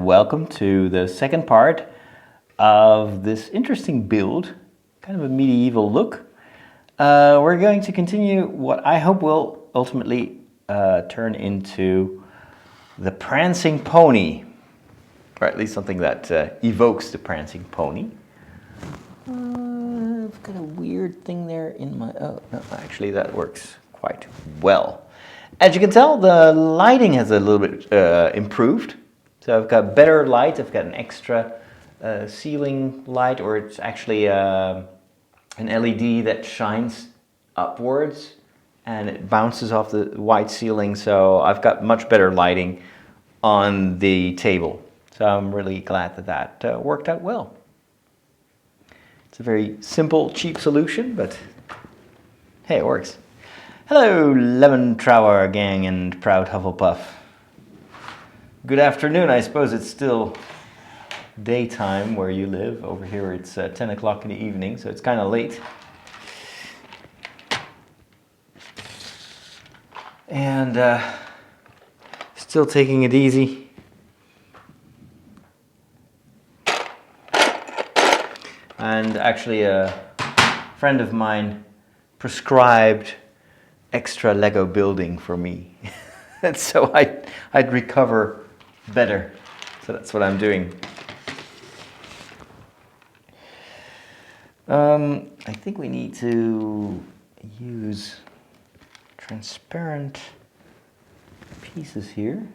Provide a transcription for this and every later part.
welcome to the second part of this interesting build, kind of a medieval look. We're going to continue what I hope will ultimately turn into the Prancing Pony, or at least something that evokes the Prancing Pony. I've got a weird thing there in my, oh, no, actually that works quite well. As you can tell, the lighting has a little bit improved. So I've got better light, I've got an extra ceiling light, or it's actually an LED that shines upwards and it bounces off the white ceiling, so I've got much better lighting on the table. So I'm really glad that that worked out well. It's a very simple, cheap solution, but hey, it works. Hello, Lemon Trower gang and proud Hufflepuff. Good afternoon. I suppose it's still daytime where you live. Over here it's 10 o'clock in the evening, so it's kind of late. And still taking it easy. And actually a friend of mine prescribed extra Lego building for me. And so I'd recover better. So that's what I'm doing. I think we need to use transparent pieces here.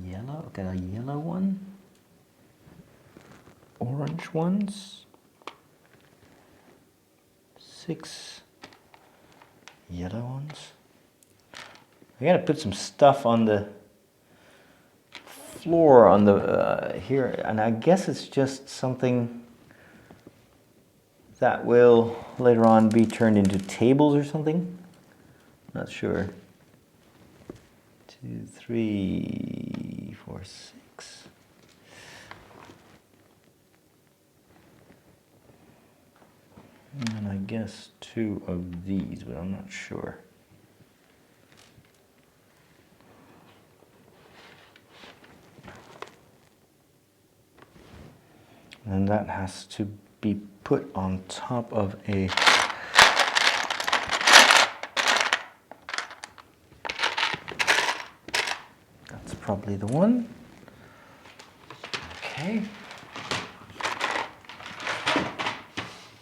Yellow, got a yellow one. Orange ones. 6 yellow ones. I gotta put some stuff on the floor on the here, and I guess it's just something that will later on be turned into tables or something. Not sure. 2, 3, 4, 6. And I guess 2 of these, but I'm not sure. And that has to be put on top of a that's probably the one. Okay.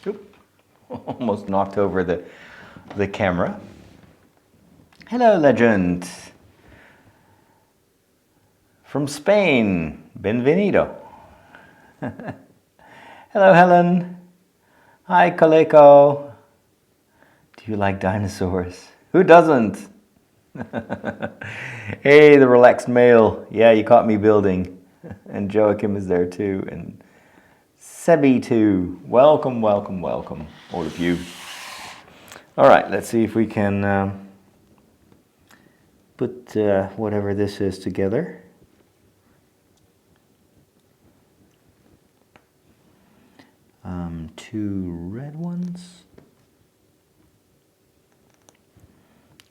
Oop. Almost knocked over the camera. Hello, legend. From Spain. Bienvenido. Hello, Helen. Hi, Coleco. Do you like dinosaurs? Who doesn't? Hey, the relaxed male. Yeah, you caught me building. And Joachim is there too. And Sebi too. Welcome, welcome, welcome, all of you. All right, let's see if we can put whatever this is together. Two red ones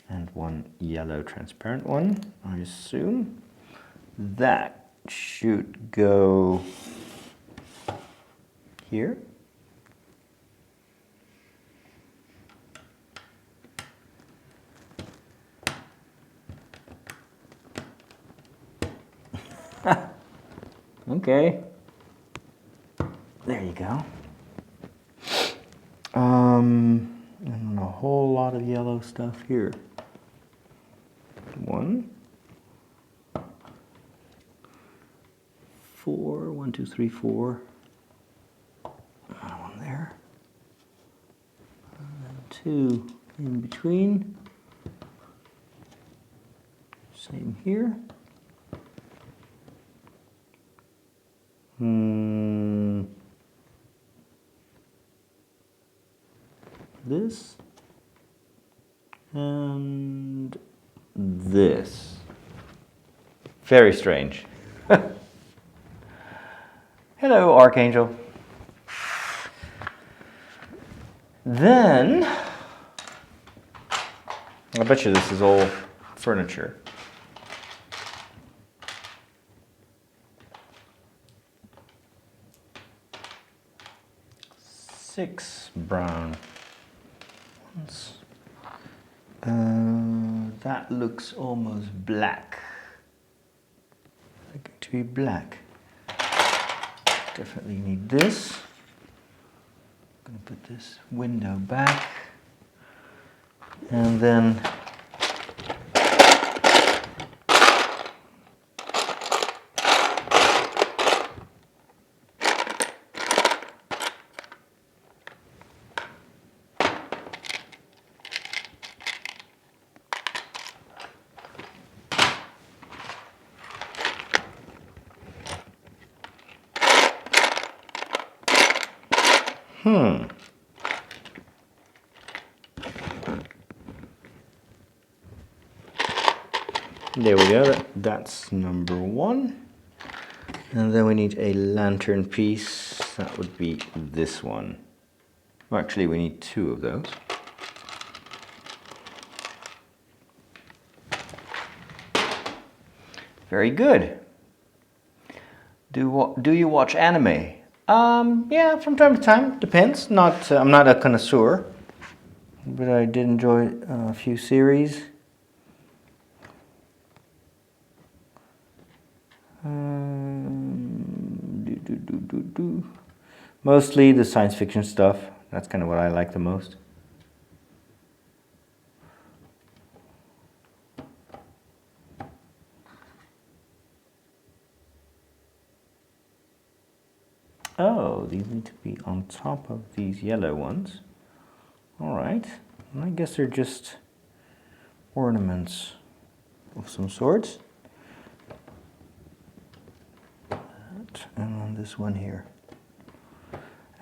and one yellow transparent one, I assume. That should go here. Okay. There you go. And a whole lot of yellow stuff here. 1, 4, 1, 2, 3, 4. Another one there. And 2 in between. Same here. This and this. Very strange. Hello, Archangel. Then I bet you this is all furniture. Six brown ones. That looks almost black. Like to be black. Definitely need this. I'm gonna put this window back, and then there we go, that's number one. And then we need a lantern piece, that would be this one. Well, actually we need two of those. Very good. Do you watch anime? Yeah, from time to time, depends. I'm not a connoisseur, but I did enjoy a few series. Mostly the science fiction stuff. That's kind of what I like the most. Oh, these need to be on top of these yellow ones. Alright, I guess they're just ornaments of some sort. And on this one here.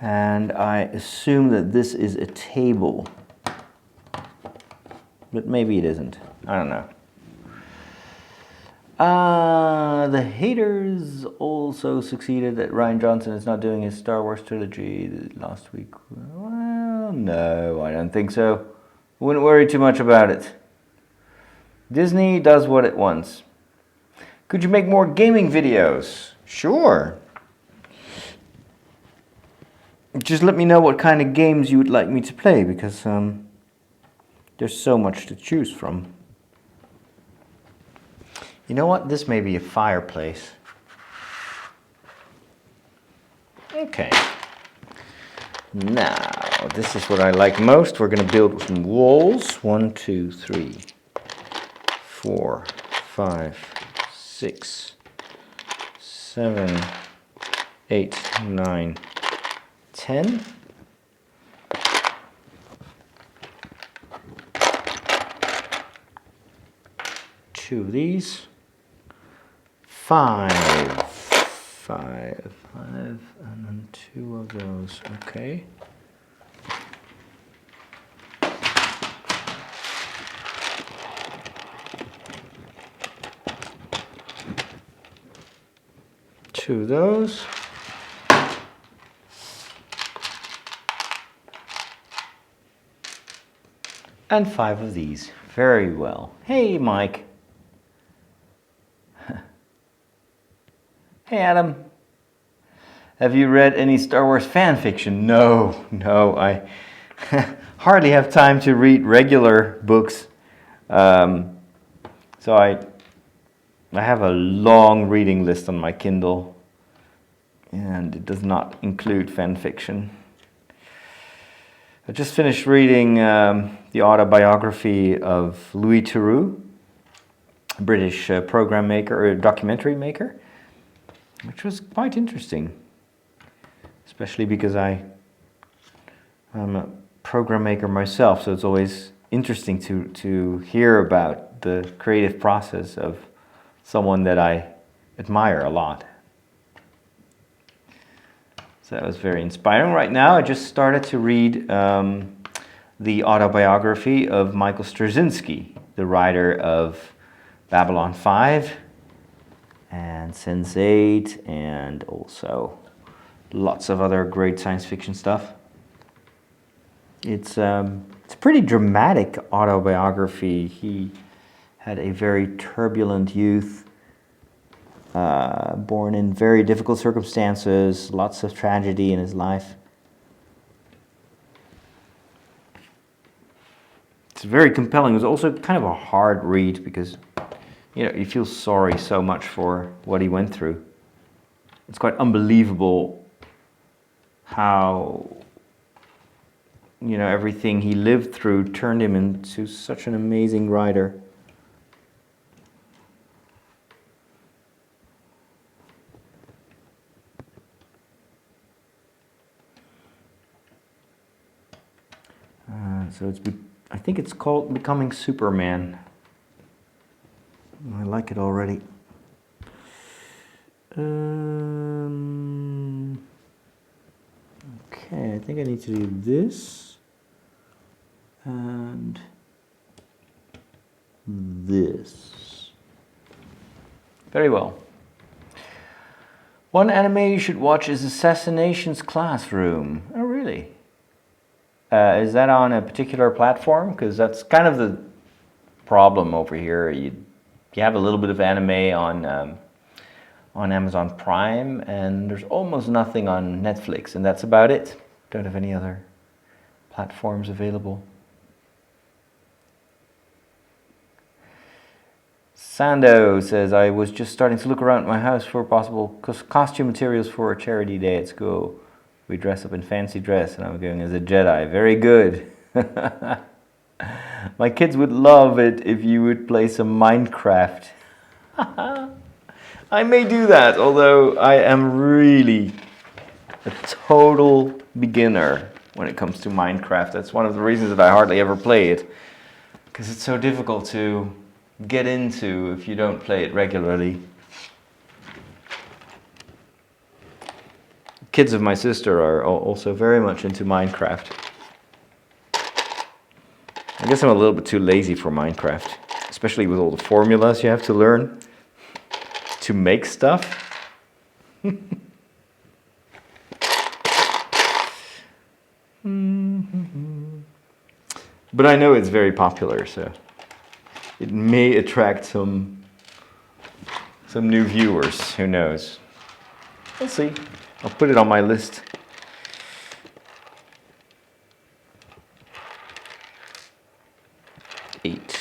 And I assume that this is a table. But maybe it isn't. I don't know. The haters also succeeded that Rian Johnson is not doing his Star Wars trilogy last week. Well, no, I don't think so. Wouldn't worry too much about it. Disney does what it wants. Could you make more gaming videos? Sure. Just let me know what kind of games you would like me to play, because there's so much to choose from. You know what? This may be a fireplace. Okay. Now, this is what I like most. We're going to build some walls. 1, 2, 3, 4, 5, 6, 7, 8, 9, 10. Two of these. 5, and then 2 of those. Okay. Two of those. And 5 of these. Very well. Hey, Mike. Hey, Adam. Have you read any Star Wars fan fiction? No, I hardly have time to read regular books. So I have a long reading list on my Kindle, and it does not include fan fiction. I just finished reading the autobiography of Louis Theroux, a British program maker or documentary maker, which was quite interesting, especially because I'm a program maker myself, so it's always interesting to hear about the creative process of someone that I admire a lot. So that was very inspiring. Right now I just started to read the autobiography of Michael Straczynski, the writer of Babylon 5 and Sense8, and also lots of other great science fiction stuff. It's a pretty dramatic autobiography. He had a very turbulent youth, born in very difficult circumstances, lots of tragedy in his life. It's very compelling. It was also kind of a hard read because, you know, you feel sorry so much for what he went through. It's quite unbelievable how, you know, everything he lived through turned him into such an amazing writer. So I think it's called Becoming Superman. I like it already. Okay, I think I need to do this and this. Very well. One anime you should watch is Assassination's Classroom. Oh, really? Is that on a particular platform? Because that's kind of the problem over here. You have a little bit of anime on Amazon Prime, and there's almost nothing on Netflix, and that's about it. Don't have any other platforms available. Sando says, I was just starting to look around my house for possible costume materials for a charity day at school. We dress up in fancy dress, and I'm going as a Jedi. Very good. My kids would love it if you would play some Minecraft. I may do that, although I am really a total beginner when it comes to Minecraft. That's one of the reasons that I hardly ever play it, because it's so difficult to get into if you don't play it regularly. Kids of my sister are also very much into Minecraft. I guess I'm a little bit too lazy for Minecraft, especially with all the formulas you have to learn to make stuff. But I know it's very popular, so it may attract some new viewers. Who knows? We'll see. I'll put it on my list. Eight.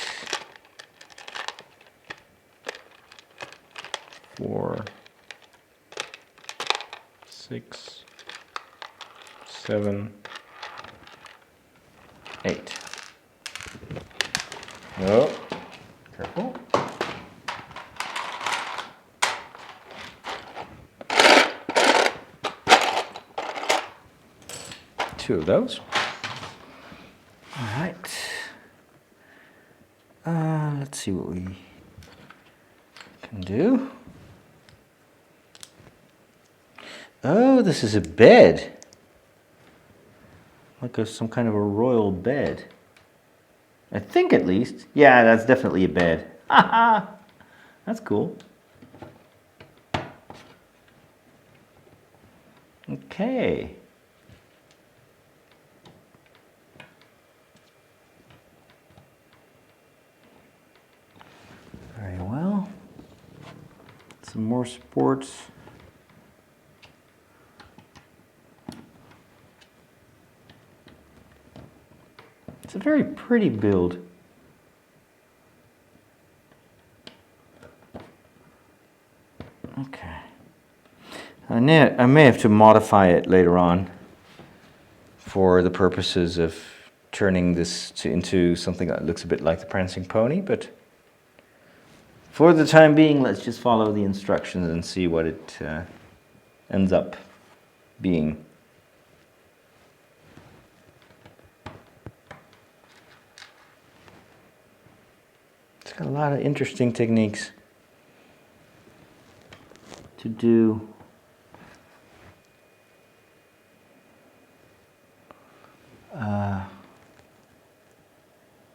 4, 6, 7, 8. Oh, careful. Two of those. All right. Let's see what we can do. Oh, this is a bed. Like some kind of a royal bed. I think at least. Yeah, that's definitely a bed. Haha! That's cool. Okay. Very well. Some more sports. It's a very pretty build. Okay. I may have to modify it later on for the purposes of turning this into something that looks a bit like the Prancing Pony, but for the time being, let's just follow the instructions and see what it ends up being. It's got a lot of interesting techniques to do.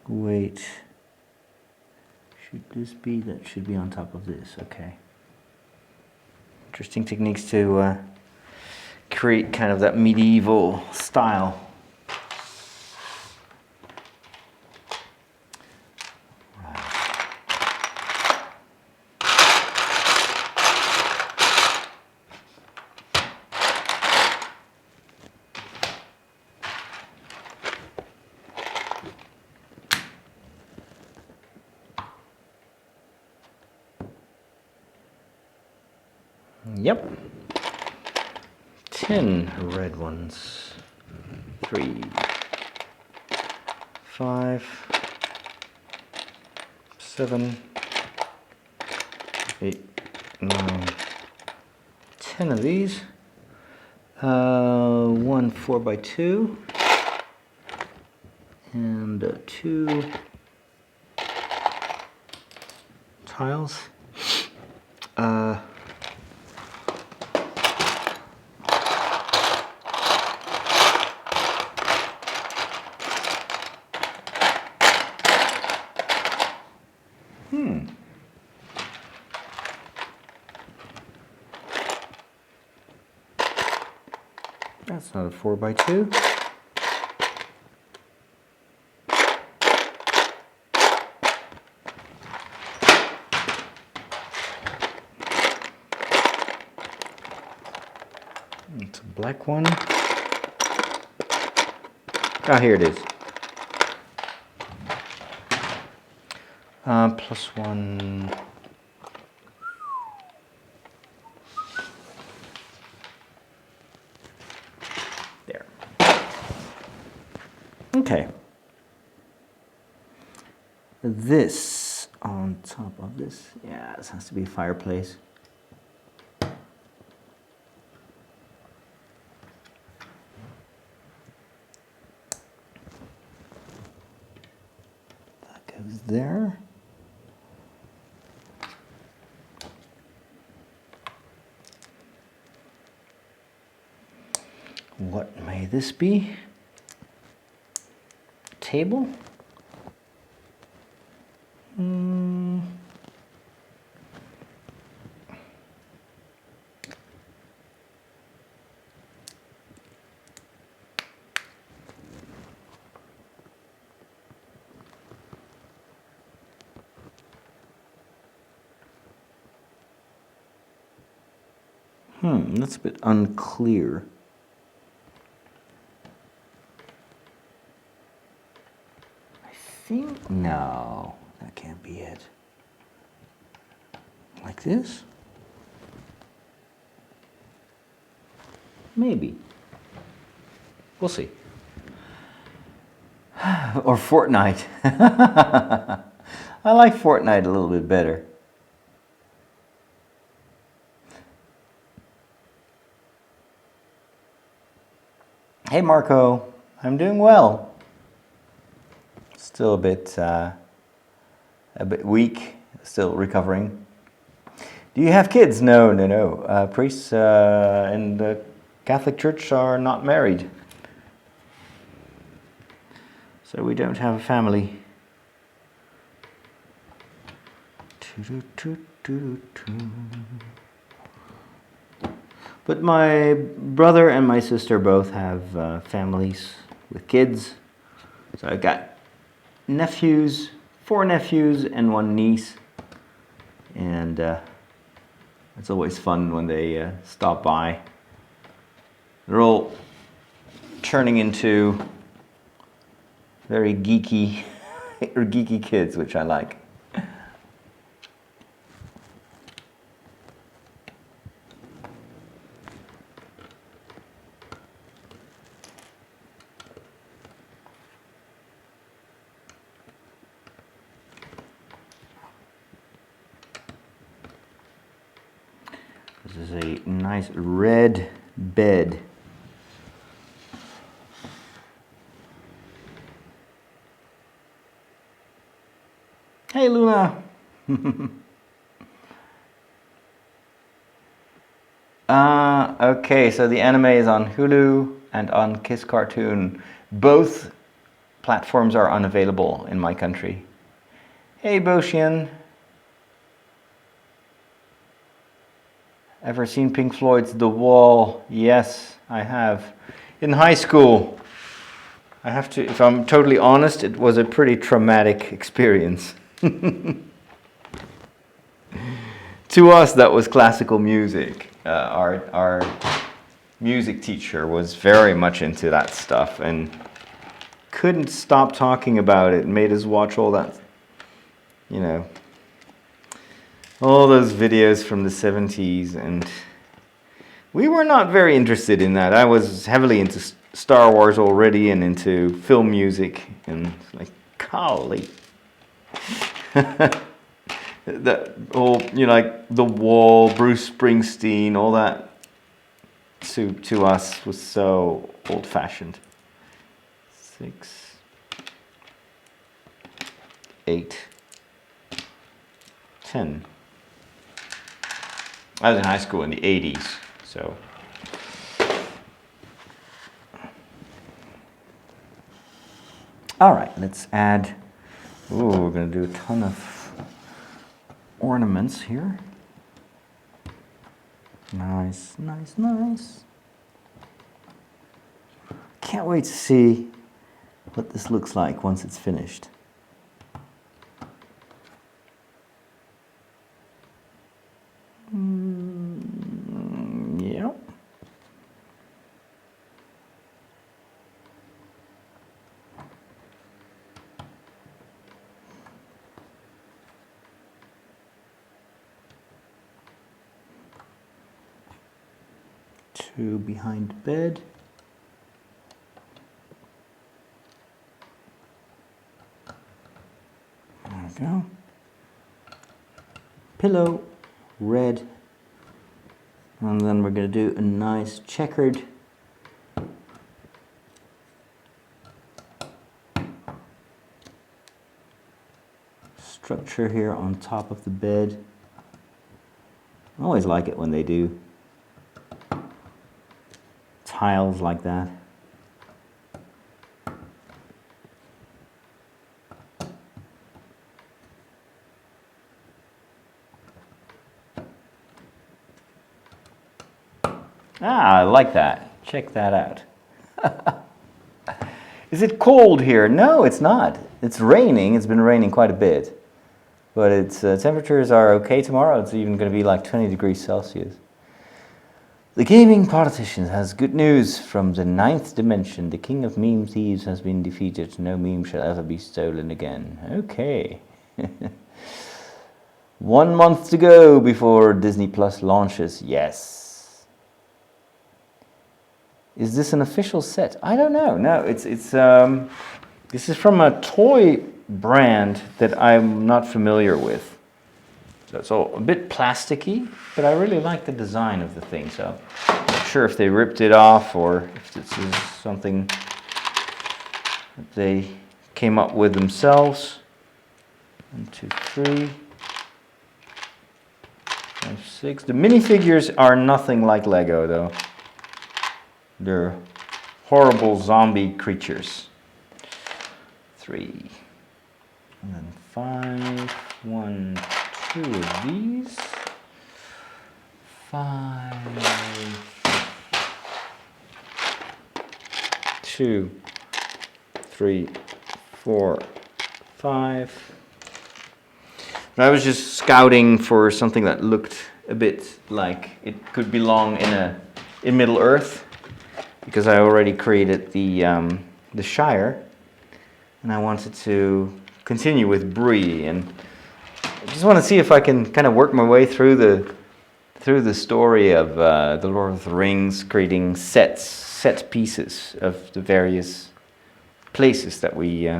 Wait. Should this be? That should be on top of this. Okay. Interesting techniques to create kind of that medieval style. Right. Yep. 10 red ones. 3, 5, 7, 8, 9, 10 of these. One 4x2 and 2 tiles. That's not a 4x2. It's a black one. Ah, here it is. +1. There. Okay. This on top of this. Yeah, this has to be Fireplace. That goes there. What may this be? Table? That's a bit unclear. I think, no, that can't be it. Like this? Maybe. We'll see. Or Fortnite. I like Fortnite a little bit better. Hey Marco, I'm doing well. Still a bit weak, still recovering. Do you have kids? No. Priests in the Catholic Church are not married. So we don't have a family. But my brother and my sister both have families with kids. So I've got nephews, 4 nephews and 1 niece. And it's always fun when they stop by. They're all turning into very geeky or geeky kids, which I like. This is a nice red bed. Hey Luna! Okay, so the anime is on Hulu and on Kiss Cartoon. Both platforms are unavailable in my country. Hey Boshian! Ever seen Pink Floyd's The Wall? Yes, I have. In high school. I have to, if I'm totally honest, it was a pretty traumatic experience. To us, that was classical music. Our music teacher was very much into that stuff and couldn't stop talking about it. Made us watch all that, you know, all those videos from the 70s, and We were not very interested in that. I was heavily into Star Wars already and into film music and like, golly. That whole, you know, like The Wall, Bruce Springsteen, all that to us was so old-fashioned. 6, 8, 10. I was in high school in the 80s, so. All right, let's add, we're gonna do a ton of ornaments here. Nice, nice, nice. Can't wait to see what this looks like once it's finished. Yeah. Two behind the bed. There we go. Pillow, red. And then we're going to do a nice checkered structure here on top of the bed. I always like it when they do tiles like that. Ah, I like that. Check that out. Is it cold here? No, it's not. It's raining. It's been raining quite a bit. But its temperatures are okay tomorrow. It's even going to be like 20 degrees Celsius. The gaming politician has good news from the 9th dimension. The king of meme thieves has been defeated. No meme shall ever be stolen again. Okay. 1 month to go before Disney Plus launches. Yes. Is this an official set? I don't know. No, it's this is from a toy brand that I'm not familiar with. So it's all a bit plasticky, but I really like the design of the thing. So I'm not sure if they ripped it off or if this is something that they came up with themselves. 1, 2, 3, 5, 6. The minifigures are nothing like Lego though. They're horrible zombie creatures. 3. And then 5. 1, 2 of these. 5. 2, 3, 4, 5. And I was just scouting for something that looked a bit like it could belong in Middle Earth, because I already created the Shire, and I wanted to continue with Bree, and I just want to see if I can kind of work my way through the story of the Lord of the Rings, creating set pieces of the various places that we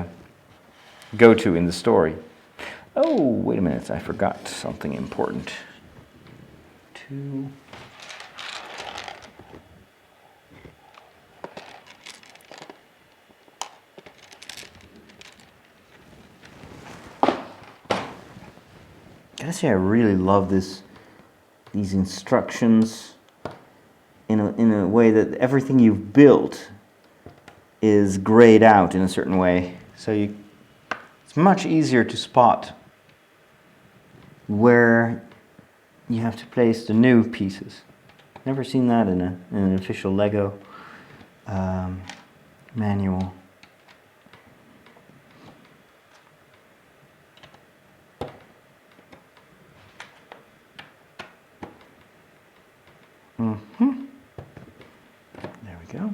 go to in the story. Oh, wait a minute, I forgot something important. 2. I gotta say, I really love these instructions in a way that everything you've built is grayed out in a certain way. So it's much easier to spot where you have to place the new pieces. Never seen that in an official Lego manual. There we go.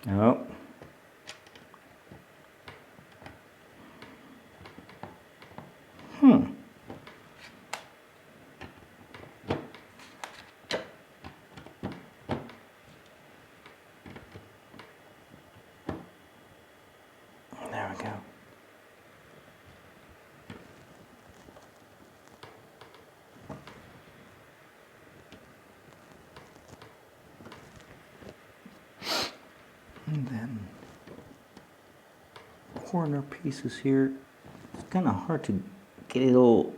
Oh. There we go. And then corner pieces here. It's kind of hard to get it all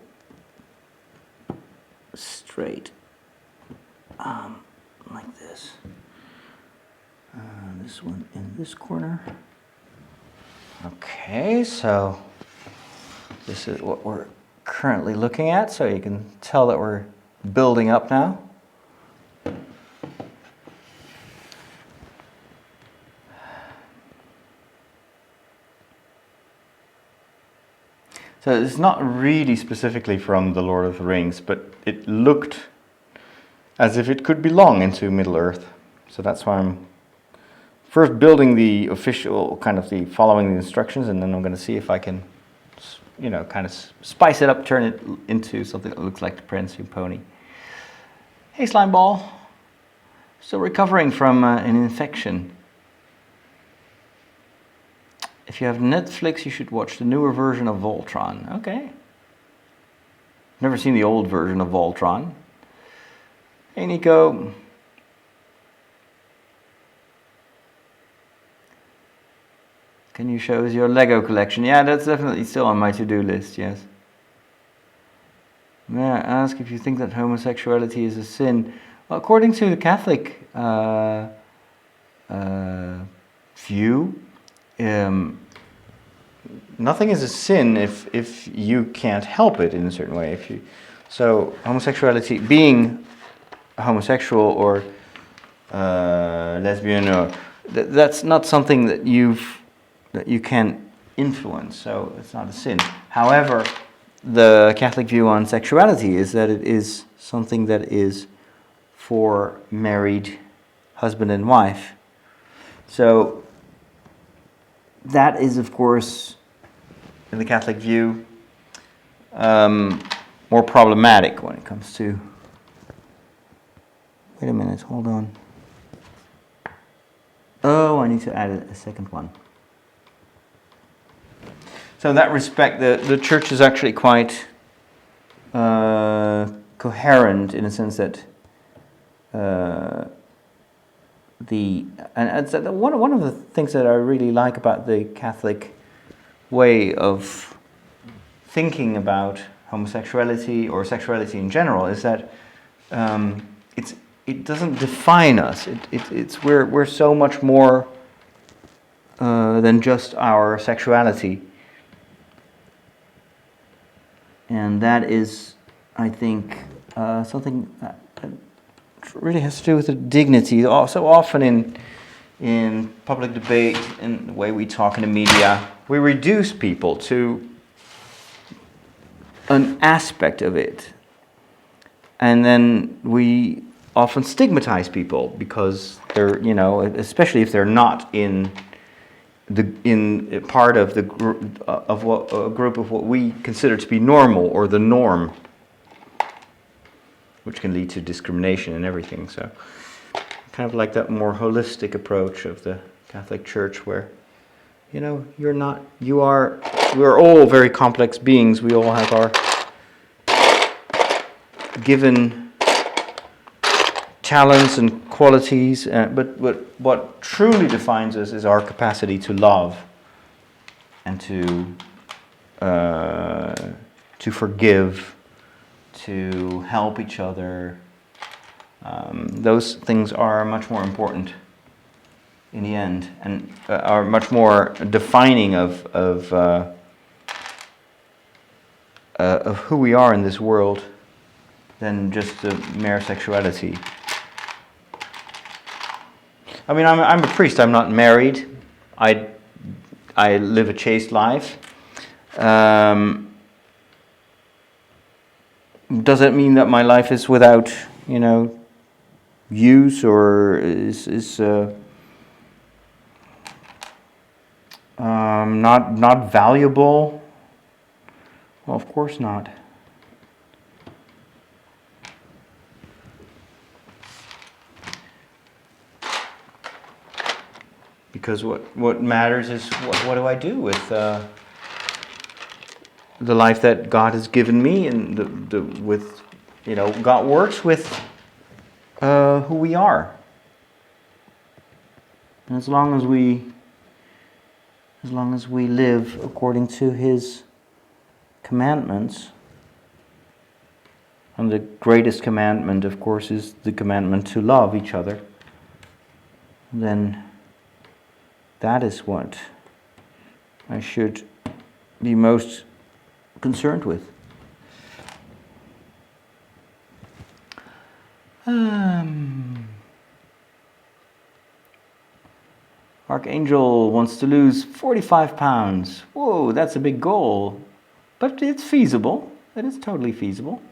straight, like this. This one in this corner. Okay, so this is what we're currently looking at, so you can tell that we're building up now. So it's not really specifically from The Lord of the Rings, but it looked as if it could belong into Middle-earth. So that's why I'm first building the official, kind of the following the instructions, and then I'm going to see if I can, you know, kind of spice it up, turn it into something that looks like the Prancing Pony. Hey, slime ball. Still recovering from an infection. If you have Netflix, you should watch the newer version of Voltron. Okay. Never seen the old version of Voltron. Hey, Nico. Can you show us your Lego collection? Yeah, that's definitely still on my to-do list, yes. May I ask if you think that homosexuality is a sin? Well, according to the Catholic view, nothing is a sin if you can't help it in a certain way. So homosexuality, being homosexual or lesbian, or that's not something that you can influence. So it's not a sin. However, the Catholic view on sexuality is that it is something that is for married husband and wife. So that is, of course, in the Catholic view, more problematic when it comes to... Wait a minute, hold on. Oh, I need to add a second one. So in that respect, the church is actually quite coherent in a sense that one of the things that I really like about the Catholic way of thinking about homosexuality or sexuality in general is that it doesn't define us. We're so much more than just our sexuality, and that is, I think, something that really has to do with the dignity. So often in public debate and the way we talk in the media, we reduce people to an aspect of it, and then we often stigmatize people because they're, you know, especially if they're not in part of the group of what we consider to be normal or the norm, which can lead to discrimination and everything. So kind of like that more holistic approach of the Catholic Church where, you know, we're all very complex beings. We all have our given talents and qualities, but what truly defines us is our capacity to love and to forgive, to help each other. Those things are much more important in the end, and are much more defining of who we are in this world than just the mere sexuality. I mean, I'm a priest. I'm not married. I live a chaste life. Does it mean that my life is without, you know, use or is Not valuable? Well, of course not. Because what matters is what do I do with the life that God has given me, and with God works with who we are. And as long as we live according to His commandments, and the greatest commandment, of course, is the commandment to love each other, then that is what I should be most concerned with. Archangel wants to lose 45 pounds. Whoa, that's a big goal. But it's feasible. It is totally feasible.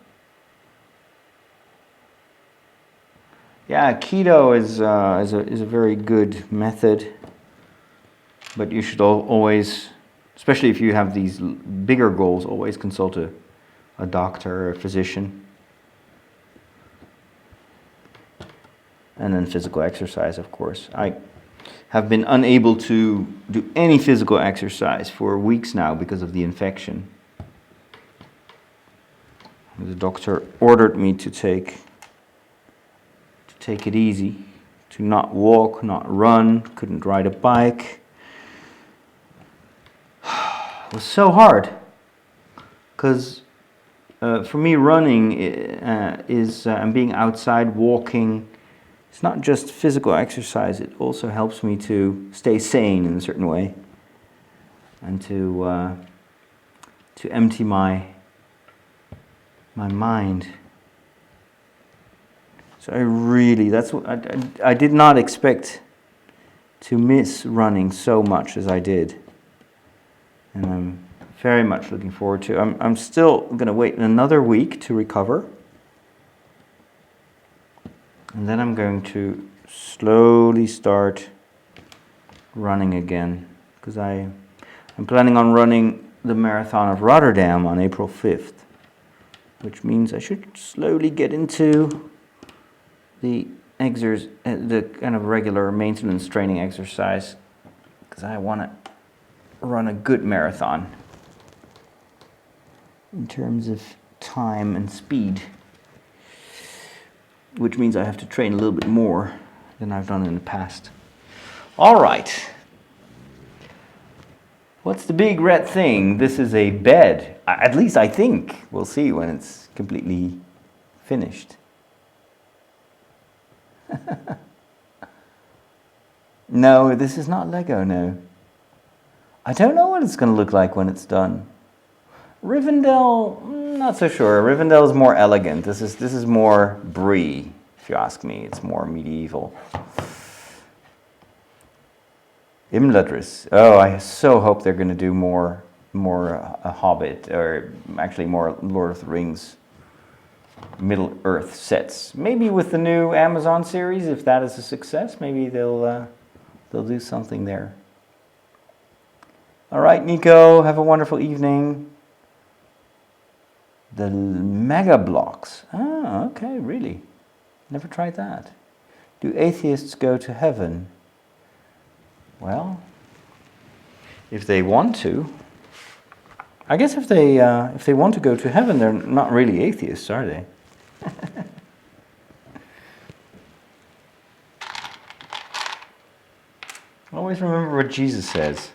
Yeah, keto is a very good method. But you should always, especially if you have these bigger goals, always consult a doctor or a physician. And then physical exercise, of course. I have been unable to do any physical exercise for weeks now because of the infection. The doctor ordered me to take it easy, to not walk, not run, couldn't ride a bike. It was so hard, because for me running is and being outside walking, it's not just physical exercise, it also helps me to stay sane in a certain way, and to empty my mind. So that's what I did not expect to miss running so much as I did. And I'm very much looking forward to it. I'm still going to wait another week to recover. And then I'm going to slowly start running again. Because I'm planning on running the Marathon of Rotterdam on April 5th. Which means I should slowly get into the kind of regular maintenance training exercise. Because I want to run a good marathon in terms of time and speed, which means I have to train a little bit more than I've done in the past. All right. What's the big red thing? This is a bed. At least I think. We'll see when it's completely finished. No, this is not Lego, no. I don't know what it's going to look like when it's done. Rivendell, not so sure. Rivendell is more elegant. This is more Brie, if you ask me. It's more medieval. Imladris. Oh, I so hope they're going to do more a Hobbit, or actually more Lord of the Rings Middle Earth sets. Maybe with the new Amazon series, if that is a success, maybe they'll do something there. All right, Nico, have a wonderful evening. The Mega Blocks. Ah, okay, really. Never tried that. Do atheists go to heaven? Well, if they want to. I guess if they want to go to heaven, they're not really atheists, are they? Always remember what Jesus says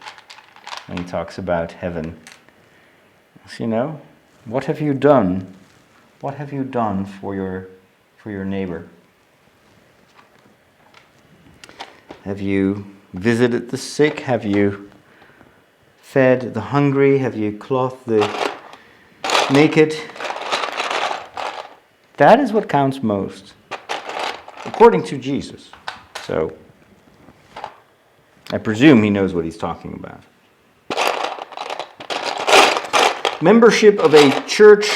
when he talks about heaven. So, what have you done? What have you done for your neighbor? Have you visited the sick? Have you fed the hungry? Have you clothed the naked? That is what counts most, according to Jesus. So, I presume he knows what he's talking about. Membership of a church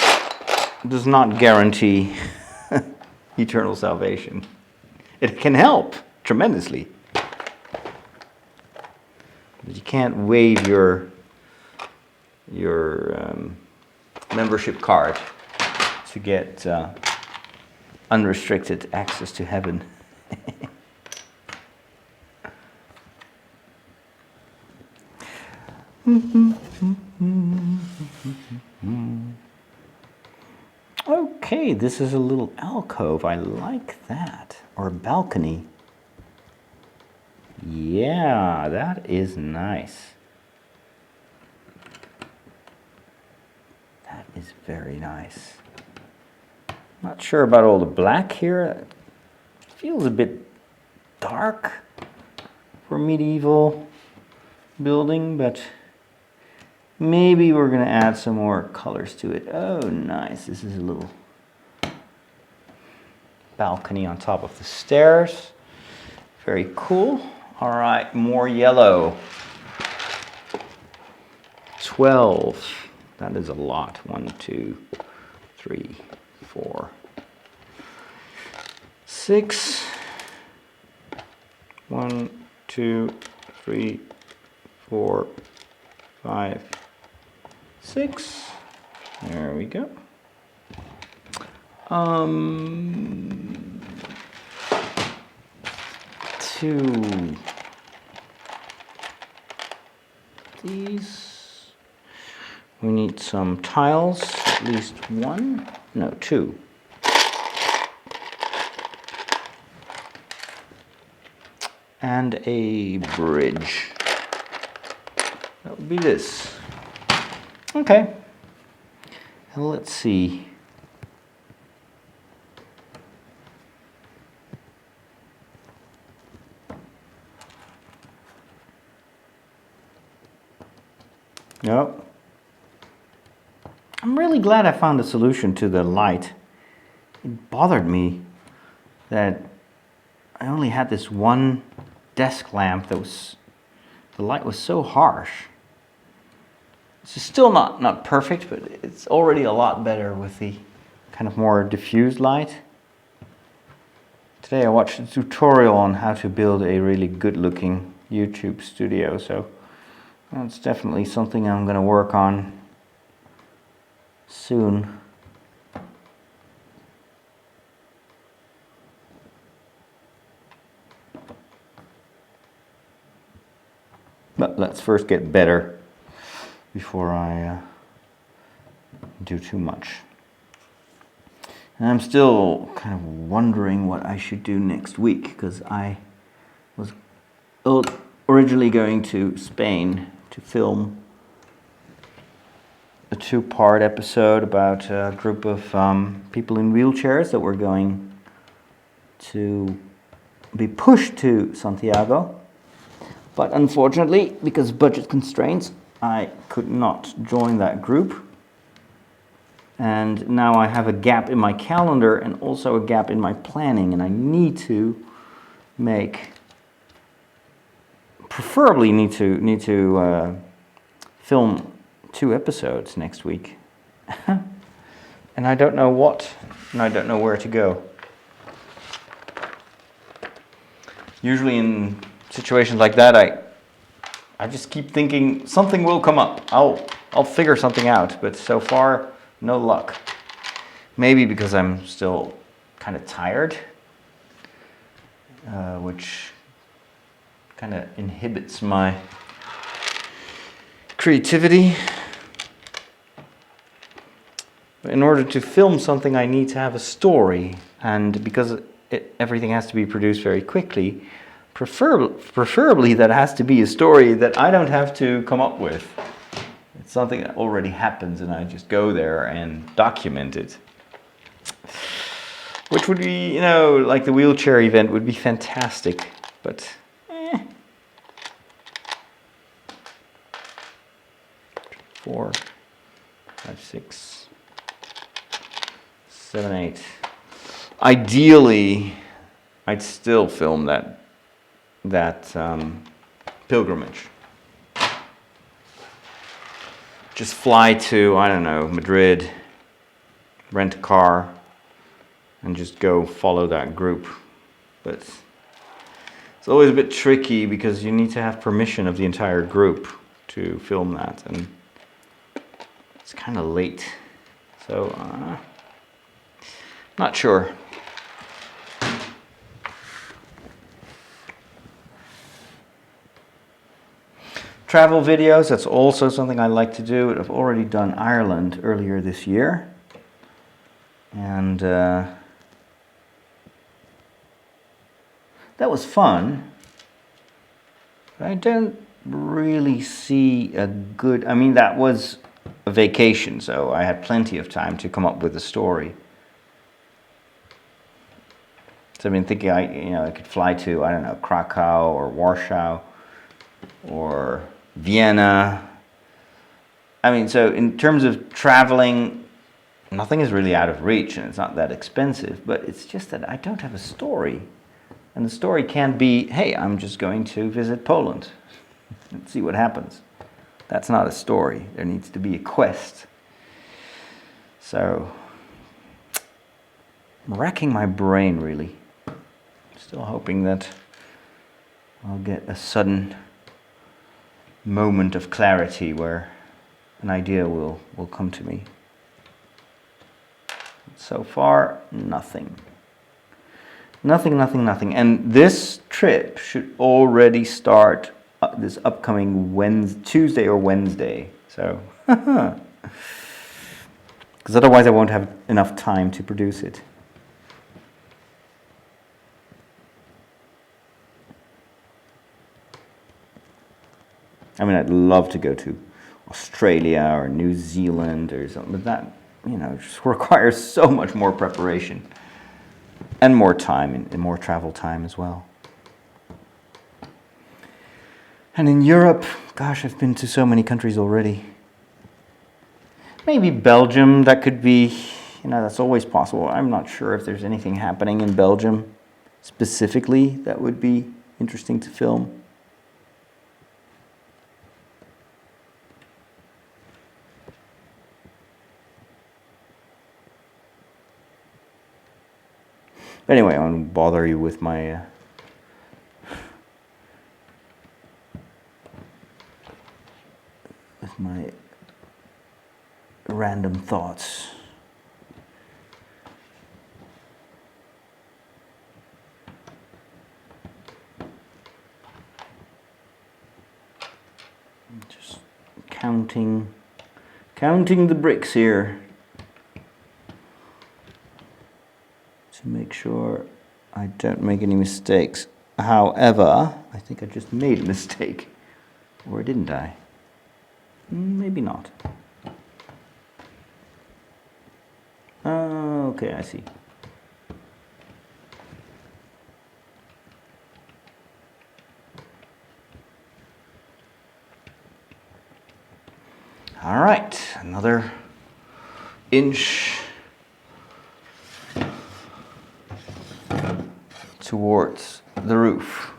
does not guarantee eternal salvation. It can help tremendously, but you can't waive your membership card to get unrestricted access to heaven. Okay, this is a little alcove. I like that. Or a balcony. Yeah, that is nice. That is very nice. Not sure about all the black here. It feels a bit dark for a medieval building, but maybe we're going to add some more colors to it. Oh, nice. This is a little balcony on top of the stairs. Very cool. All right, more yellow. 12. That is a lot. 1, 2, 3, 4, 6. 1, 2, 3, 4, 5, 6. There we go. 2. These. We need some tiles, at least 1. No, 2. And a bridge. That would be this. Okay. And let's see. Nope. I'm really glad I found a solution to the light. It bothered me that I only had this one desk lamp that was, the light was so harsh. It's still not perfect, but it's already a lot better with the kind of more diffused light. Today I watched a tutorial on how to build a really good looking YouTube studio, so that's definitely something I'm going to work on soon. But let's first get better before I do too much. And I'm still kind of wondering what I should do next week, because I was originally going to Spain to film a 2-part episode about a group of people in wheelchairs that were going to be pushed to Santiago. But unfortunately, because of budget constraints, I could not join that group. And now I have a gap in my calendar and also a gap in my planning, and I need to preferably need to film 2 episodes next week. And I don't know what, and I don't know where to go. Usually in situations like that, I just keep thinking something will come up. I'll figure something out, but so far, no luck. Maybe because I'm still kind of tired, which kind of inhibits my creativity. But in order to film something, I need to have a story, and because everything has to be produced very quickly, preferably that has to be a story that I don't have to come up with. It's something that already happens and I just go there and document it. Which would be, like the wheelchair event would be fantastic, but 4, 5, 6, 7, 8. Ideally, I'd still film that pilgrimage. Just fly to, I don't know, Madrid, rent a car, and just go follow that group. But it's It's always a bit tricky because you need to have permission of the entire group to film that, and it's kind of late. So, not sure. Travel videos, that's also something I like to do. I've already done Ireland earlier this year. And that was fun. I don't really see a good... I mean, that was a vacation, so I had plenty of time to come up with a story. So I've been thinking I could fly to, I don't know, Krakow or Warsaw or Vienna. I mean, so in terms of traveling, nothing is really out of reach and it's not that expensive, but it's just that I don't have a story. And the story can't be, hey, I'm just going to visit Poland and see what happens. That's not a story. There needs to be a quest. So, I'm racking my brain, really. Still hoping that I'll get a sudden moment of clarity where an idea will come to me. So far, nothing. Nothing. And this trip should already start this upcoming Tuesday or Wednesday. So, because otherwise I won't have enough time to produce it. I mean, I'd love to go to Australia or New Zealand or something, but that, just requires so much more preparation and more time and more travel time as well. And in Europe, gosh, I've been to so many countries already. Maybe Belgium, that could be, that's always possible. I'm not sure if there's anything happening in Belgium specifically that would be interesting to film. But anyway, I won't bother you with my random thoughts. I'm just counting the bricks here to make sure I don't make any mistakes. However, I think I just made a mistake. Or didn't I? Maybe not. Okay, I see. All right, another inch towards the roof.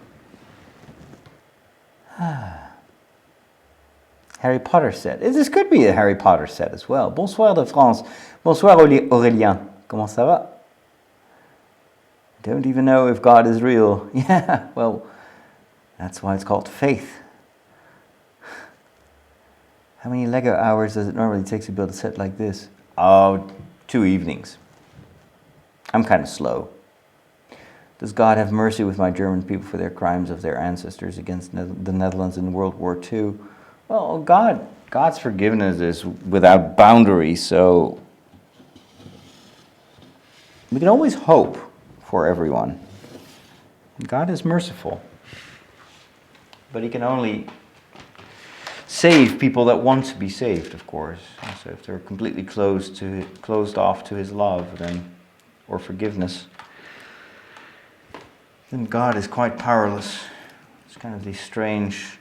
Harry Potter set. This could be a Harry Potter set as well. Bonsoir de France. Bonsoir Aurélien. Comment ça va? Don't even know if God is real. Yeah, well, that's why it's called faith. How many Lego hours does it normally take to build a set like this? Oh, 2 evenings. I'm kind of slow. Does God have mercy with my German people for their crimes of their ancestors against the Netherlands in World War II? Well, God's forgiveness is without boundaries, so we can always hope for everyone. God is merciful, but He can only save people that want to be saved, of course. So if they're completely closed off to His love, then or forgiveness, then God is quite powerless. It's kind of the strange,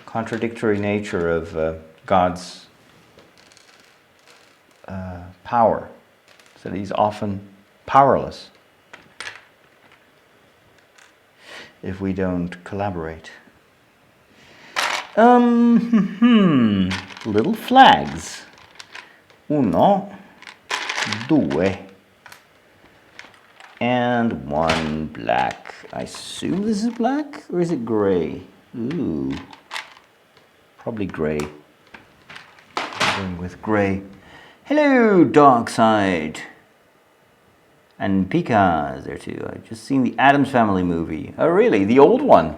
contradictory nature of God's power, so that He's often powerless if we don't collaborate. Little flags. 1, 2, and one black. I assume this is black, or is it gray? Ooh, probably gray. Going with gray. Hello, Dark Side. And Pika is there too. I've just seen the Addams Family movie. Oh really? The old one?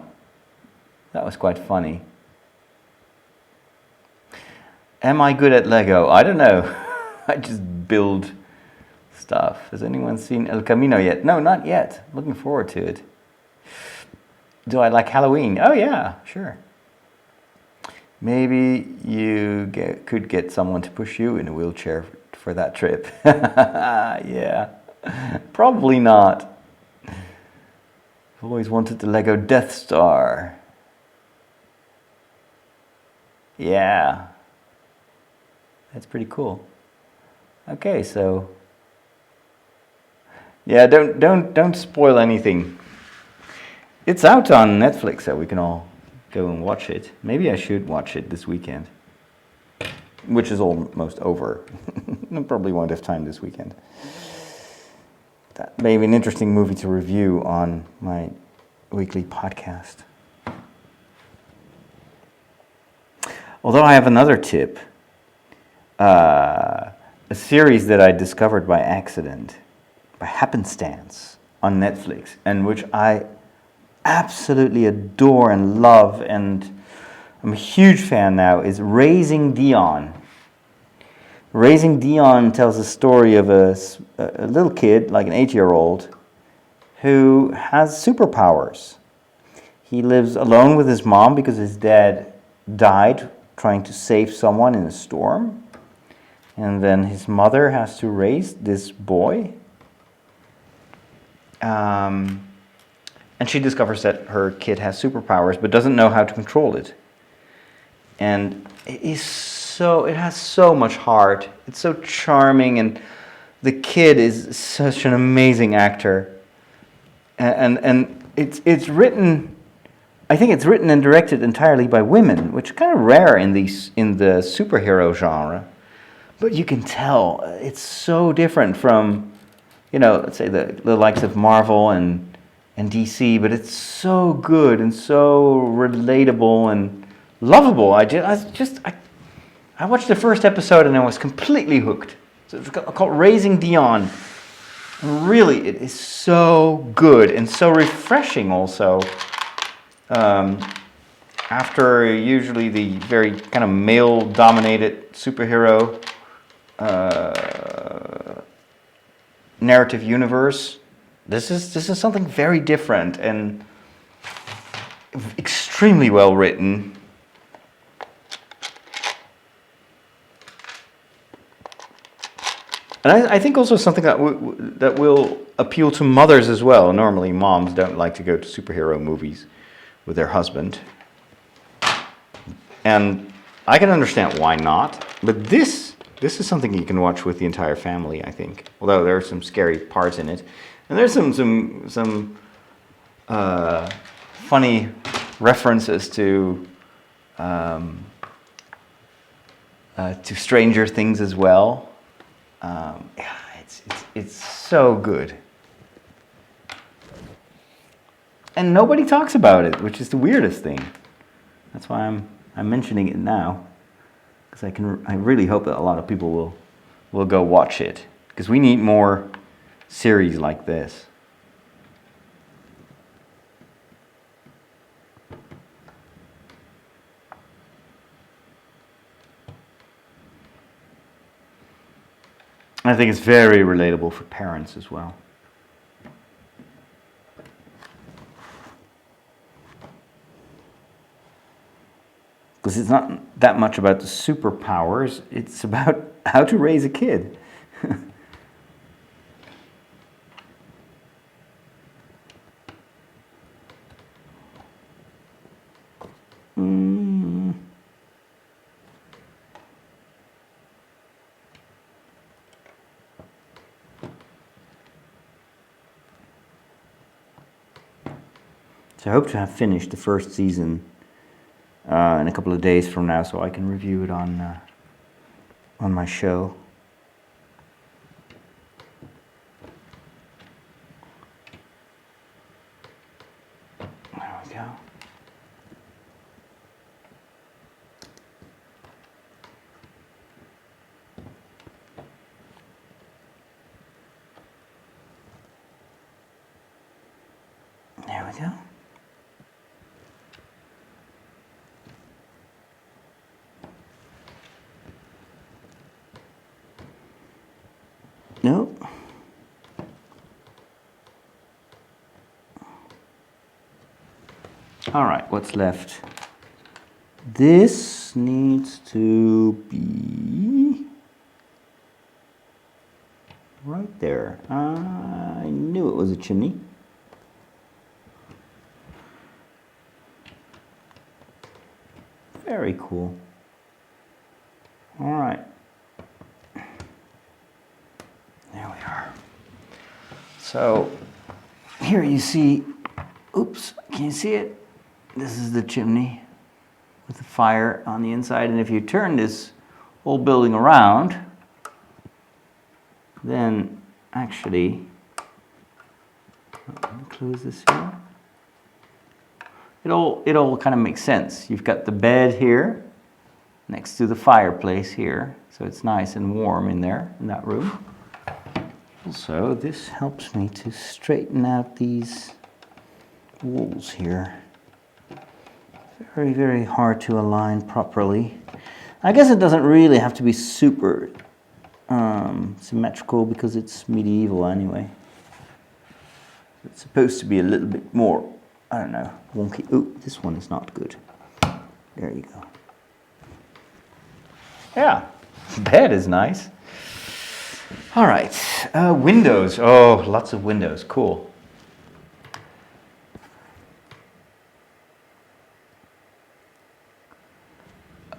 That was quite funny. Am I good at Lego? I don't know. I just build stuff. Has anyone seen El Camino yet? No, not yet. Looking forward to it. Do I like Halloween? Oh yeah, sure. Maybe you could get someone to push you in a wheelchair for that trip. Yeah, probably not. I've always wanted the Lego Death Star. Yeah, that's pretty cool. Okay, so yeah, don't spoil anything. It's out on Netflix, so we can all go and watch it. Maybe I should watch it this weekend, which is almost over. I probably won't have time this weekend. That may be an interesting movie to review on my weekly podcast. Although I have another tip, a series that I discovered by accident, by happenstance, on Netflix, and which I absolutely adore and love, and I'm a huge fan now, is Raising Dion. Raising Dion tells the story of a little kid, like an 8-year-old, who has superpowers. He lives alone with his mom because his dad died trying to save someone in a storm. And then his mother has to raise this boy. And she discovers that her kid has superpowers but doesn't know how to control it. And it has so much heart. It's so charming, and the kid is such an amazing actor. And it's written, I think it's written and directed entirely by women, which is kind of rare in the superhero genre. But you can tell it's so different from, let's say the likes of Marvel and DC, but it's so good and so relatable and lovable. I watched the first episode and I was completely hooked. So it's called Raising Dion. And really, it is so good and so refreshing also. After usually the very kind of male-dominated superhero narrative universe, this is something very different and extremely well written. And I think also something that will appeal to mothers as well. Normally, moms don't like to go to superhero movies with their husband, and I can understand why not. But this is something you can watch with the entire family, I think. Although there are some scary parts in it, and there's some funny references to Stranger Things as well. It's so good, and nobody talks about it, which is the weirdest thing. That's why I'm mentioning it now, because I really hope that a lot of people will go watch it, because we need more series like this. I think it's very relatable for parents as well. Because it's not that much about the superpowers, it's about how to raise a kid. So I hope to have finished the first season in a couple of days from now, so I can review it on my show. go. There we go. Nope. All right, what's left? This needs to be right there. I knew it was a chimney. Very cool. All right. There we are. So here you see, oops, can you see it? This is the chimney with the fire on the inside. And if you turn this whole building around, then actually, let me close this here. It all kind of makes sense. You've got the bed here next to the fireplace here, so it's nice and warm in there, in that room. Also, this helps me to straighten out these walls here. Very, very hard to align properly. I guess it doesn't really have to be super symmetrical because it's medieval anyway. It's supposed to be a little bit more, I don't know, wonky. Oh, this one is not good. There you go. Yeah, bed is nice. All right, windows. Oh, lots of windows. Cool.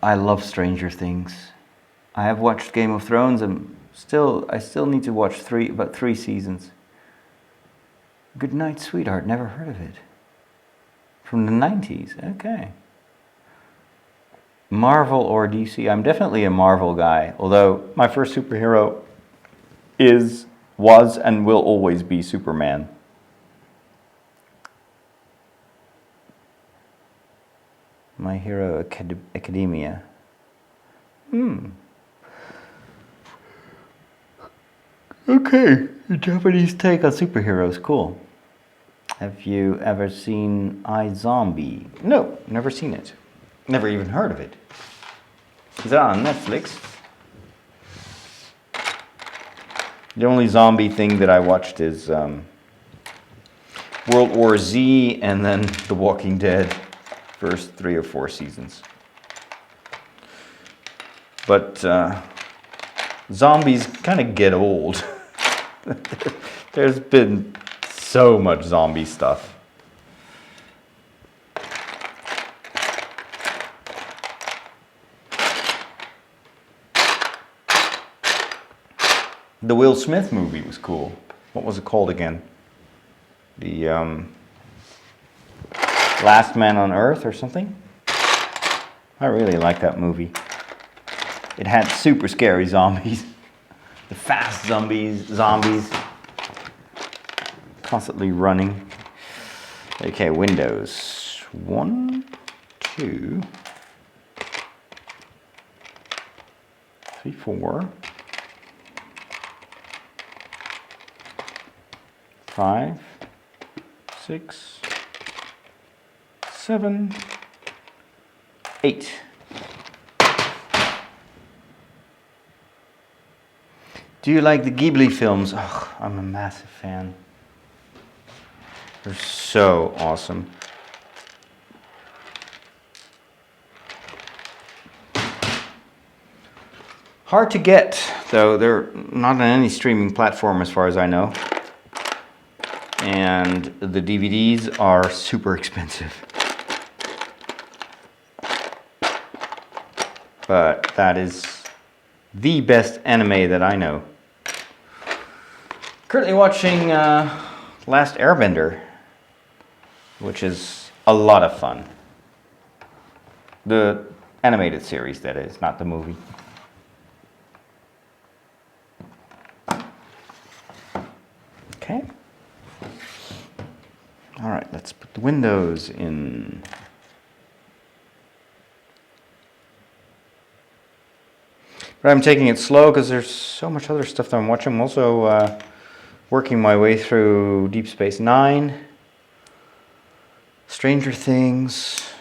I love Stranger Things. I have watched Game of Thrones and I still need to watch about three seasons. Good Night, Sweetheart. Never heard of it. From the 90s. Okay. Marvel or DC? I'm definitely a Marvel guy, although my first superhero was and will always be Superman. My Hero Academia. Okay, a Japanese take on superheroes, cool. Have you ever seen iZombie? No, never seen it. Never even heard of it. Is that on Netflix? The only zombie thing that I watched is World War Z and then The Walking Dead, first 3 or 4 seasons. But zombies kind of get old. There's been so much zombie stuff. The Will Smith movie was cool. What was it called again? The Last Man on Earth or something? I really like that movie. It had super scary zombies. The fast zombies. Constantly running. Okay, windows. 1, 2, 3, 4. 5, 6, 7, 8. Do you like the Ghibli films? Oh, I'm a massive fan. They're so awesome. Hard to get, though. They're not on any streaming platform as far as I know. And the DVDs are super expensive. But that is the best anime that I know. Currently watching Last Airbender, which is a lot of fun. The animated series, that is, not the movie. Okay. All right, let's put the windows in. But I'm taking it slow because there's so much other stuff that I'm watching. I'm also working my way through Deep Space Nine, Stranger Things,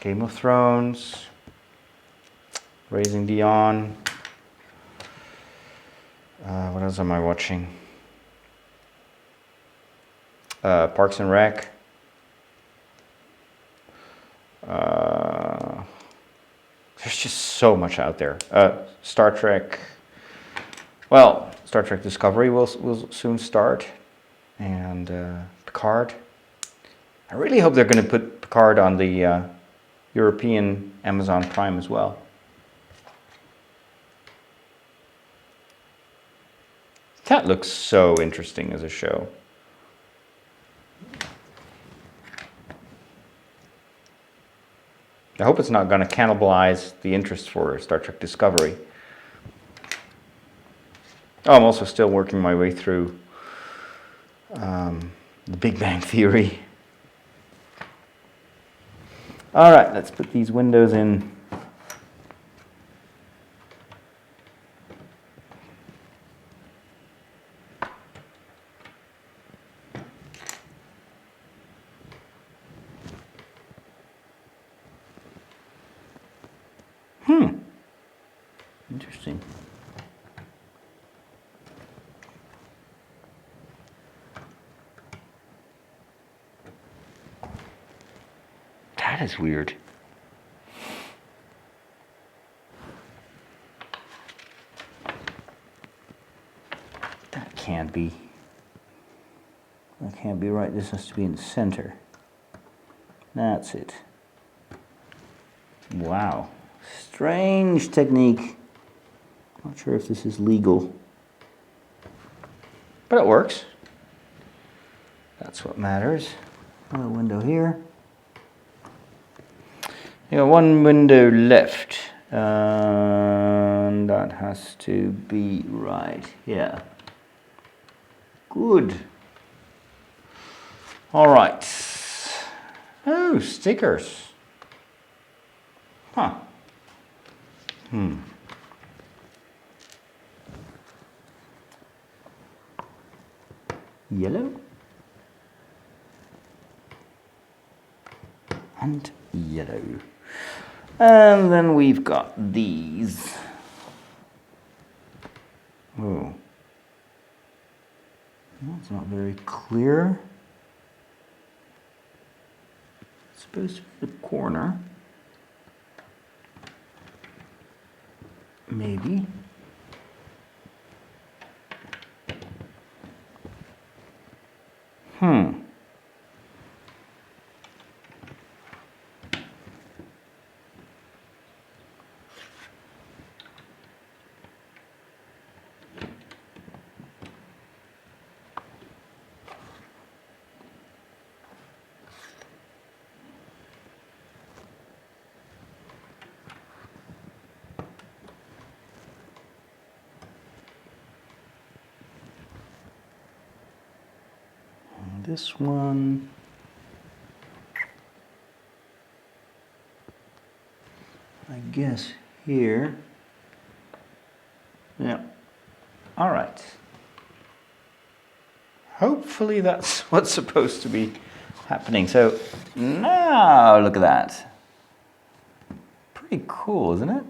Game of Thrones, Raising Dion. What else am I watching? Parks and Rec. There's just so much out there. Star Trek. Well, Star Trek Discovery will soon start, and Picard. I really hope they're going to put Picard on the European Amazon Prime as well. That looks so interesting as a show. I hope it's not going to cannibalize the interest for Star Trek Discovery. Oh, I'm also still working my way through The Big Bang Theory. All right, let's put these windows in. Interesting. That is weird. That can't be. That can't be right. This has to be in the center. That's it. Wow. Strange technique. Not sure if this is legal. But it works. That's what matters. Another window here. You got one window left. And that has to be right here. Good. All right. Oh, stickers. Huh. Yellow. And yellow. And then we've got these. Oh. That's not very clear. It's supposed to be the corner. Maybe. This one, I guess here. Yeah. All right. Hopefully that's what's supposed to be happening. So now look at that. Pretty cool, isn't it?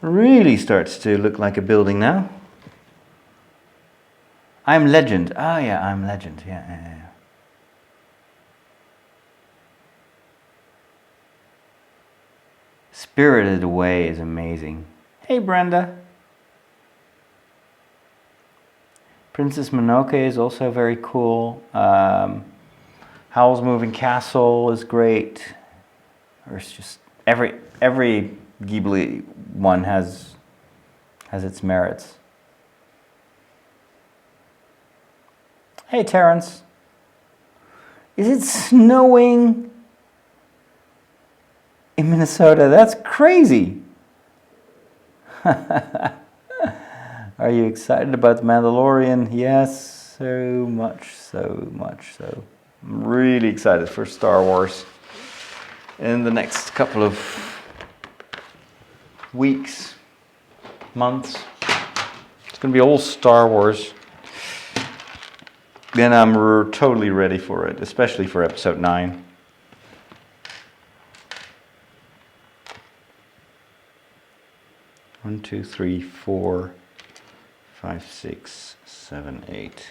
Really starts to look like a building now. I'm Legend. Oh yeah, I'm Legend. Yeah. Spirited Away is amazing. Hey Brenda. Princess Mononoke is also very cool. Howl's Moving Castle is great. There's just every Ghibli one has its merits. Hey Terrence, is it snowing in Minnesota? That's crazy. Are you excited about The Mandalorian? Yes. So much so. I'm really excited for Star Wars in the next couple of weeks, months. It's going to be all Star Wars. Then I'm totally ready for it, especially for episode 9. One, 2, 3, 4, 5, 6, 7, 8.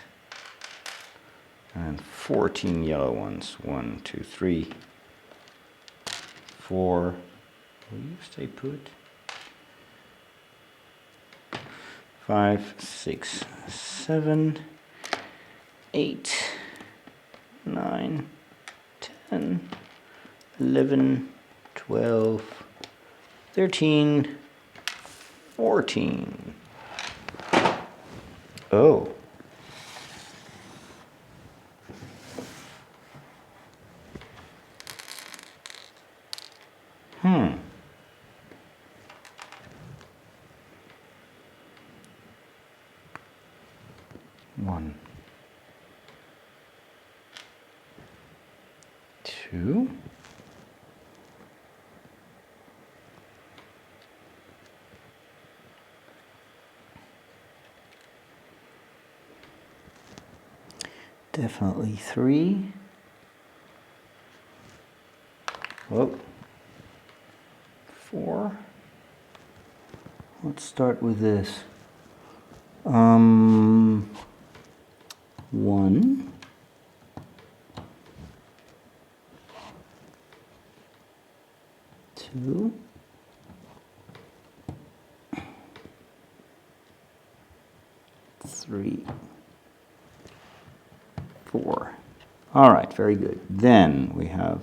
And 14 yellow ones. 1, 2, 3, 4. Will you stay put? 5, 6, 7, 8, 9, 10, 11, 12, 13, 14. Oh. One, 2. Definitely 3. Whoa. 4. Let's start with this. 1, 2, 3, 4. All right, very good. Then we have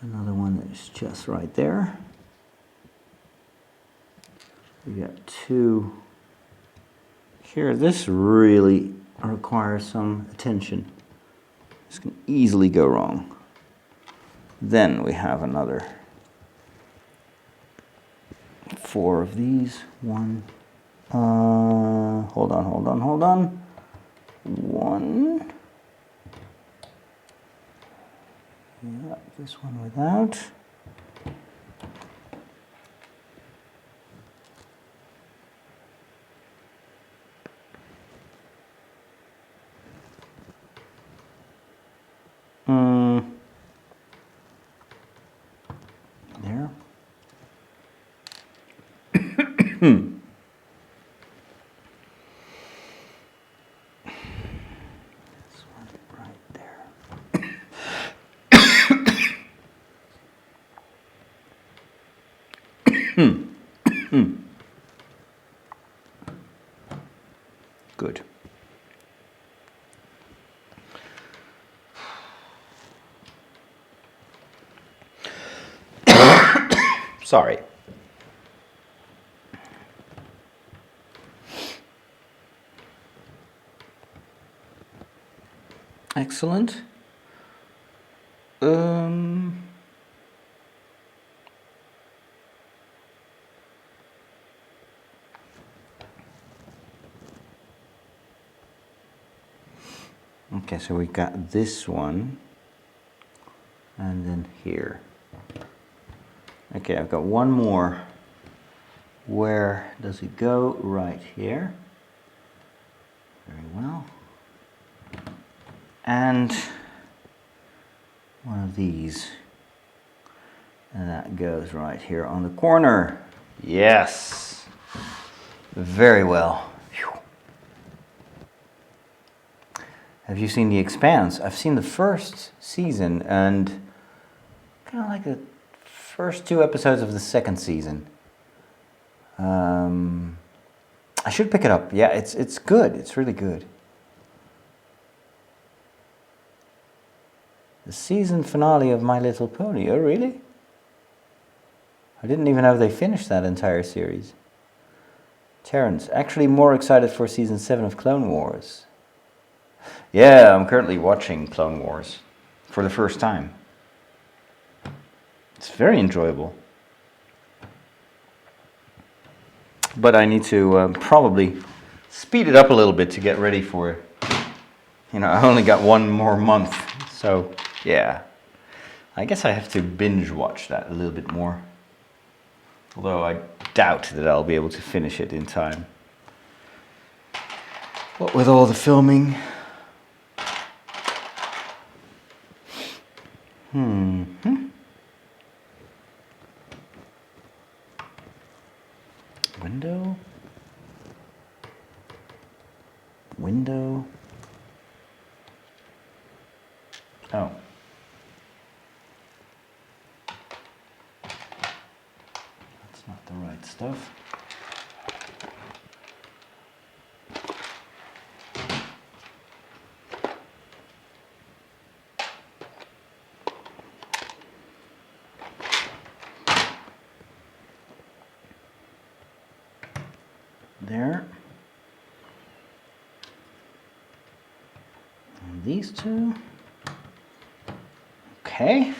another one that's just right there. We got 2 here. This really requires some attention. This can easily go wrong. Then we have another 4 of these. 1. Hold on. 1. Yeah, this one without. There. This one right there. Good. Sorry. Excellent. Okay, so we got this one, and then here. Okay, I've got one more. Where does it go? Right here. Very well. And one of these. And that goes right here on the corner. Yes. Very well. Whew. Have you seen The Expanse? I've seen the first season and kind of like the first 2 episodes of the second season. I should pick it up. Yeah, it's good. It's really good. The season finale of My Little Pony. Oh, really? I didn't even know they finished that entire series. Terrence, actually more excited for season 7 of Clone Wars. Yeah, I'm currently watching Clone Wars for the first time. It's very enjoyable. But I need to probably speed it up a little bit to get ready for you know, I only got one more month, so yeah. I guess I have to binge watch that a little bit more. Although I doubt that I'll be able to finish it in time. What with all the filming. Window. Window. Oh. That's not the right stuff. There. And these two. Okay.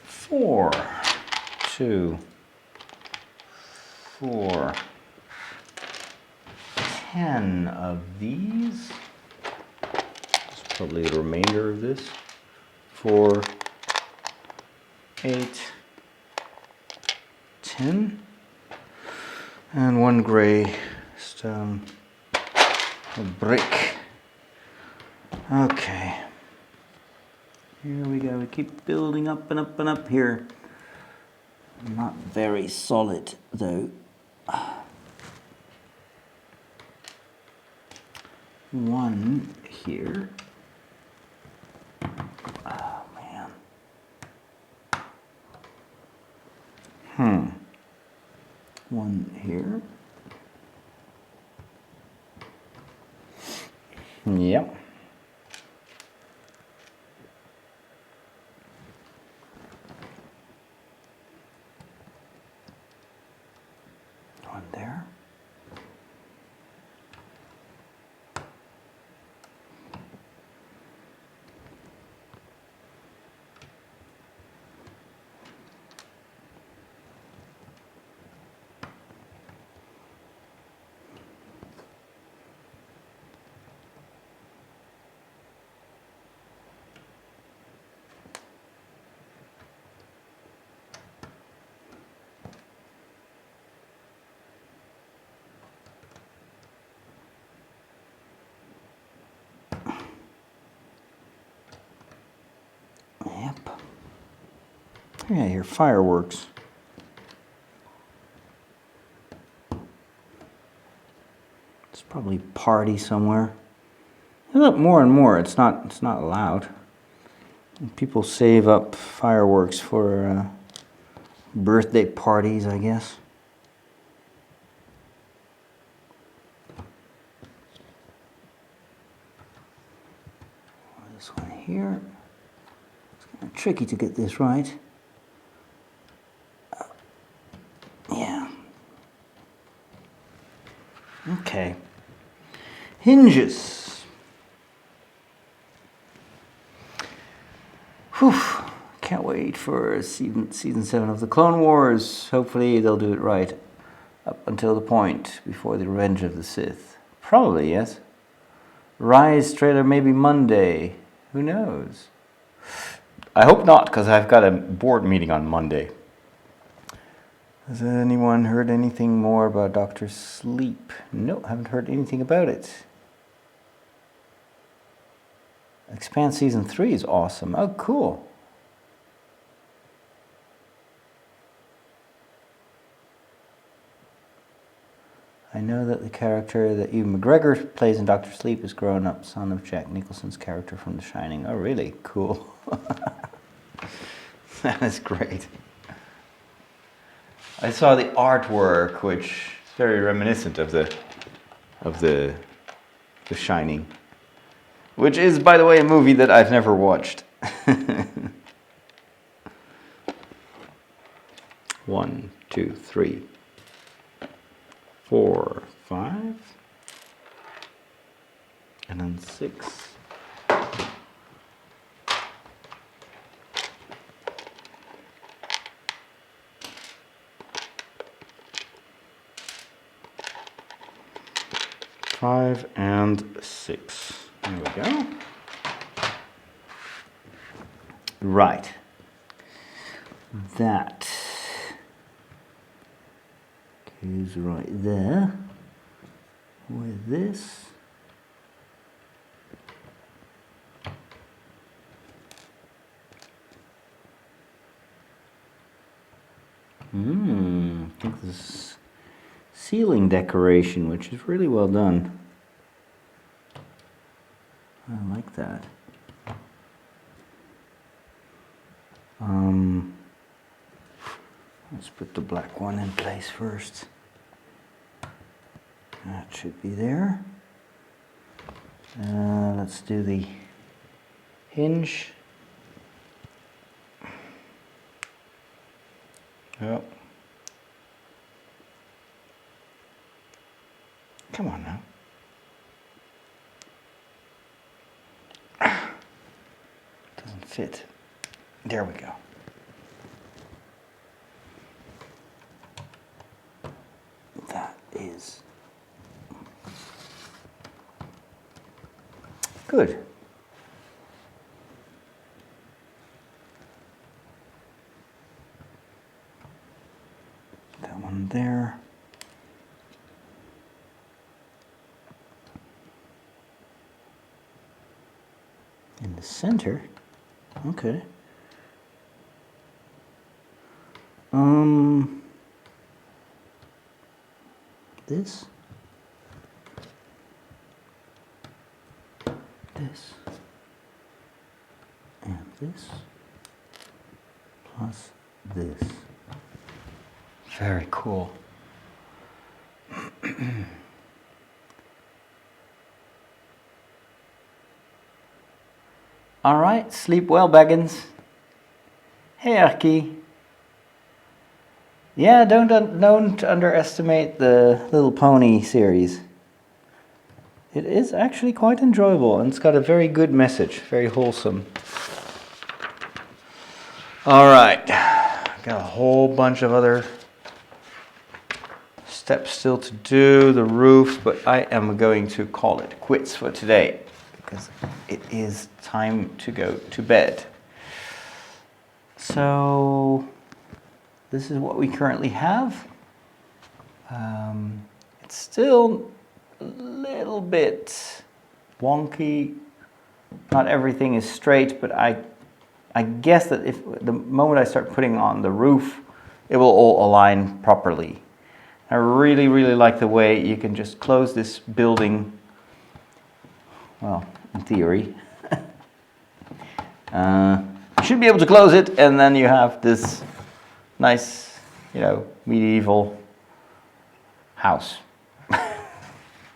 4, 2, 4, 10 of these. That's probably the remainder of this. 4, 8, 10. And one gray stone, a brick. Okay. Here we go. We keep building up and up and up here. Not very solid though. One here. Oh man. One here. Yep. One there. Yep. Yeah, your fireworks. It's probably a party somewhere. Look, more and more, it's not allowed. People save up fireworks for birthday parties, I guess. This one here. It's kind of tricky to get this right. Yeah. Okay. Hinges. Whew. Can't wait for season 7 of the Clone Wars. Hopefully they'll do it right up until the point before the Revenge of the Sith. Probably, yes. Rise trailer maybe Monday. Who knows? I hope not, because I've got a board meeting on Monday. Has anyone heard anything more about Dr. Sleep? No, haven't heard anything about it. Expanse Season 3 is awesome. Oh, cool. I know that the character that Ewan McGregor plays in Dr. Sleep is grown-up son of Jack Nicholson's character from The Shining. Oh, really? Cool. That is great. I saw the artwork, which is very reminiscent of the Shining, which is, by the way, a movie that I've never watched. 1, 2, 3, 4, 5, and then 6. Five and 6. Anyway. go. Right. That goes right there with this. I think this ceiling decoration, which is really well done. I like that. Let's put the black one in place first. That should be there. Let's do the hinge. Yep. Come on now. Doesn't fit. There we go. That is good. That one there. In the center. Okay. This. This. And this. Plus this. Very cool. All right, sleep well, Baggins. Hey, Arky. Yeah, don't underestimate the Little Pony series. It is actually quite enjoyable, and it's got a very good message, very wholesome. All right, got a whole bunch of other steps still to do, the roof, but I am going to call it quits for today because it is time to go to bed. So this is what we currently have. It's still a little bit wonky. Not everything is straight, but I guess that if the moment I start putting on the roof, it will all align properly. I really, really like the way you can just close this building, well, in theory. You should be able to close it, and then you have this nice, medieval house.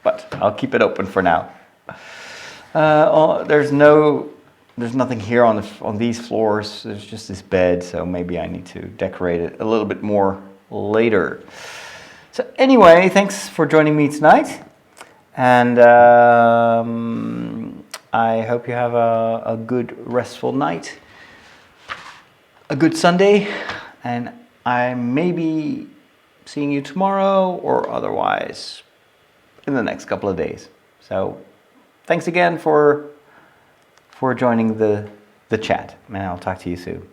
But I'll keep it open for now. There's nothing here on these floors. There's just this bed, so maybe I need to decorate it a little bit more later. So anyway, thanks for joining me tonight, and I hope you have a good restful night, a good Sunday, and I may be seeing you tomorrow or otherwise in the next couple of days. So thanks again for joining the chat, and I'll talk to you soon.